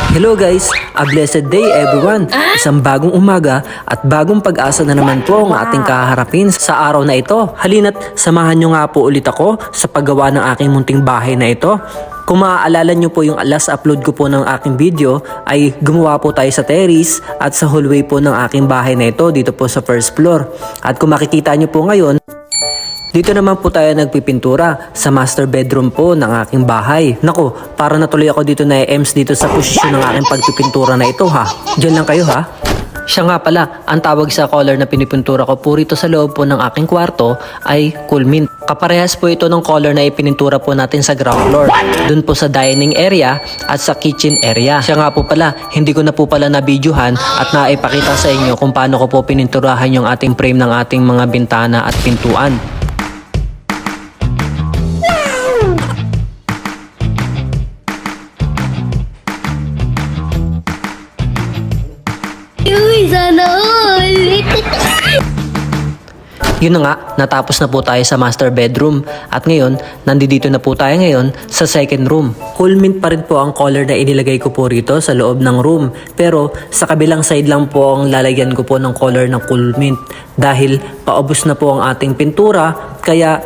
Hello guys, a blessed day everyone. Isang bagong umaga at bagong pag-asa na naman po ang ating kaharapin sa araw na ito. Halina't samahan nyo nga po ulit ako sa paggawa ng aking munting bahay na ito. Kung maaalala nyo po yung last upload ko po ng aking video ay gumawa po tayo sa terrace at sa hallway po ng aking bahay na ito dito po sa first floor. At kung makikita nyo po ngayon, dito naman po tayo nagpipintura sa master bedroom po ng aking bahay. Nako, para natuloy ako dito na ems dito sa posisyon ng aking pagpipintura na ito ha. Diyan lang kayo ha. Siya nga pala, ang tawag sa color na pinipintura ko po rito sa loob po ng aking kwarto ay cool mint. Kaparehas po ito ng color na ipinintura po natin sa ground floor. Dun po sa dining area at sa kitchen area. Siya nga po pala, hindi ko na po pala na-videohan at naipakita sa inyo kung paano ko po pininturahan yung ating frame ng ating mga bintana at pintuan. Uy, sana all! Yun na nga, natapos na po tayo sa master bedroom at ngayon, nandito na po tayo ngayon sa second room. Cool mint pa rin po ang color na inilagay ko po rito sa loob ng room, pero sa kabilang side lang po ang lalagyan ko po ng color ng cool mint dahil paubos na po ang ating pintura, kaya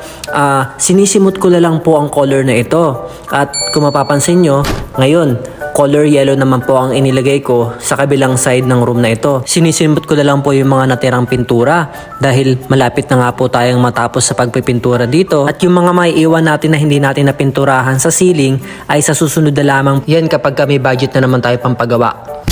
sinisimot ko na lang po ang color na ito. At kung mapapansin nyo, ngayon color yellow naman po ang inilagay ko sa kabilang side ng room na ito. Sinisimot ko na lang po yung mga natirang pintura dahil malapit na nga po tayong matapos sa pagpipintura dito. At yung mga maiiwan natin na hindi natin napinturahan sa ceiling ay sa susunod na lamang yan kapag may budget na naman tayo pampagawa.